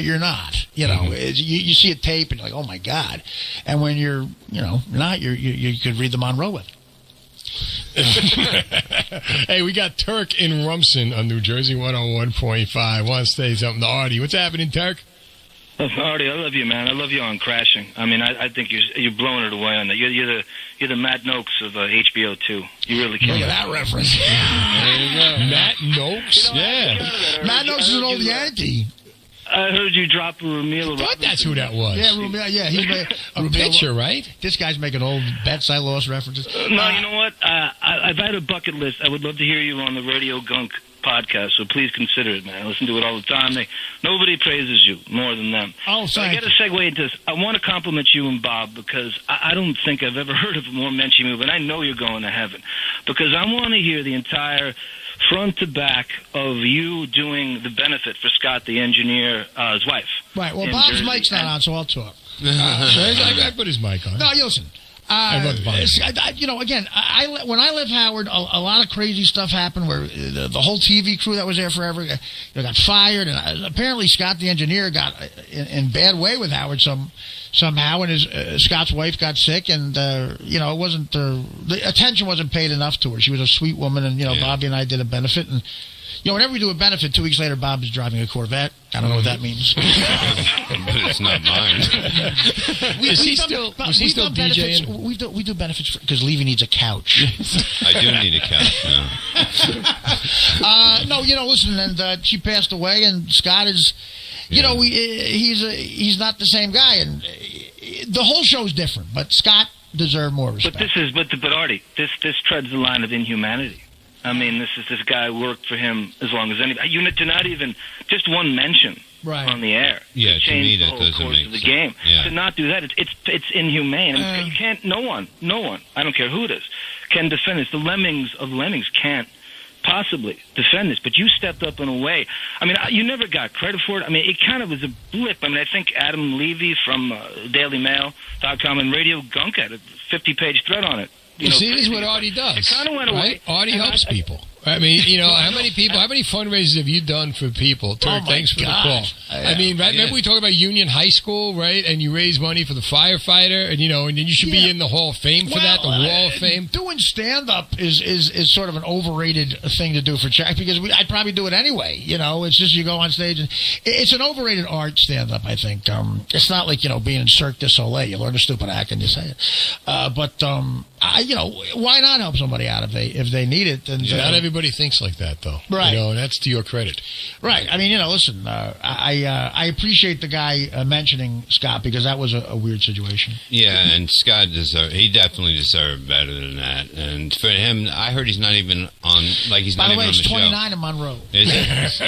you're not. You see a tape and you're like, oh my God. And when you're, not, you could read the Monroe with. Hey, we got Turk in Rumson on New Jersey 101.5. Want to say something to Artie? What's happening, Turk? Artie, I love you, man. I love you on Crashing. I mean, I think you're blowing it away on that. You're the Matt Noakes of HBO too. You really can. Look at that reference. There you go. Matt Noakes? Matt Noakes is an old Yankee. I heard you drop Ramil. I thought that's who that was. Yeah, Rumil. Yeah, he's a pitcher, right? This guy's making old bets I lost references. No, you know what? I've had a bucket list. I would love to hear you on the Radio Gunk podcast, so please consider it, man. I listen to it all the time. Nobody praises you more than them. Oh, sorry. So I got to segue into this. I want to compliment you and Bob because I don't think I've ever heard of a more menschy move, and I know you're going to heaven, because I want to hear the entire front to back of you doing the benefit for Scott, the engineer, his wife. Right. Well, Bob's mic's not on, so I'll talk. I put his mic on. No, you listen. When I left Howard, a lot of crazy stuff happened where the whole TV crew that was there forever got fired, and apparently Scott, the engineer, got in bad way with Howard somehow, and Scott's wife got sick, and it wasn't the attention wasn't paid enough to her. She was a sweet woman, and Bobby and I did a benefit, and whenever we do a benefit, 2 weeks later, Bob is driving a Corvette. I don't know what that means. But it's not mine. Was he still DJing? We do benefits because Levy needs a couch. I do need a couch now. Listen, and she passed away, and Scott is, he's not the same guy, and the whole show's different, but Scott deserved more respect. But Artie, this treads the line of inhumanity. I mean, this guy worked for him as long as anybody. To not even just one mention on the air. Yeah, to me that doesn't make sense. The game. Yeah. To not do that, it's inhumane. I mean, you can't. No one. I don't care who it is, can defend this. The lemmings of lemmings can't possibly defend this. But you stepped up in a way. I mean, you never got credit for it. I mean, it kind of was a blip. I mean, I think Adam Levy from DailyMail.com and Radio Gunk had a 50-page thread on it. This is what Artie does. It kind of went away. Artie helps people. I mean, how many fundraisers have you done for people? Turk, thanks for the call. Remember we talked about Union High School, right? And you raise money for the firefighter, and and then you should be in the Hall of Fame for that, the Wall of Fame. Doing stand-up is sort of an overrated thing to do for charity, because I'd probably do it anyway. It's just you go on stage, and it's an overrated art, stand-up, I think. It's not like, being in Cirque du Soleil. You learn a stupid act and you say it. Why not help somebody out if they need it? And not everybody thinks like that, though. Right. And that's to your credit. Right. I mean, listen, I appreciate the guy mentioning Scott, because that was a weird situation. Yeah, and Scott he definitely deserved better than that. And for him, I heard he's not even on, he's not even on the show. By the way, it's 29 in Monroe. Is it?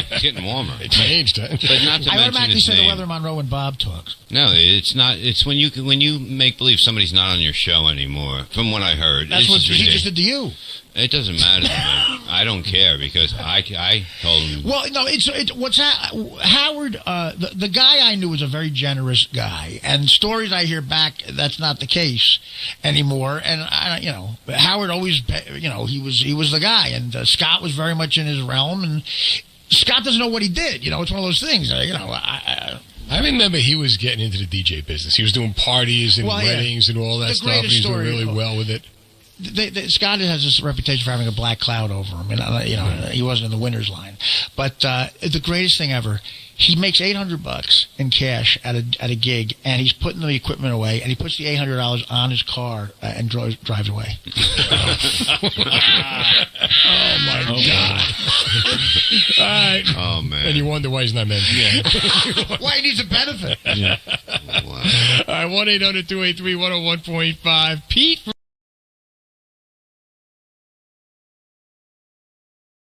It's getting warmer. It changed, huh? But not to I mention automatically his say name. the weather in Monroe when Bob talks. No, it's not. It's when you make believe somebody's not on your show anymore, from what I heard. That's what he just did to you. It doesn't matter to me. I don't care, because I told him. Well, no, Howard, the guy I knew was a very generous guy, and stories I hear back, that's not the case anymore. And Howard always, he was the guy, and Scott was very much in his realm, and Scott doesn't know what he did. It's one of those things. I remember he was getting into the DJ business. He was doing parties and weddings and all that stuff. He was doing really well with it. Scott has this reputation for having a black cloud over him, and he wasn't in the winner's line. But the greatest thing ever, he makes $800 in cash at a gig, and he's putting the equipment away, and he puts the $800 on his car and drives away. Oh my God! All right. Oh man! And you wonder why he's not mentioned. Yeah. Why he needs a benefit? Yeah. Wow. All right. 1-800-283-101.5. Pete.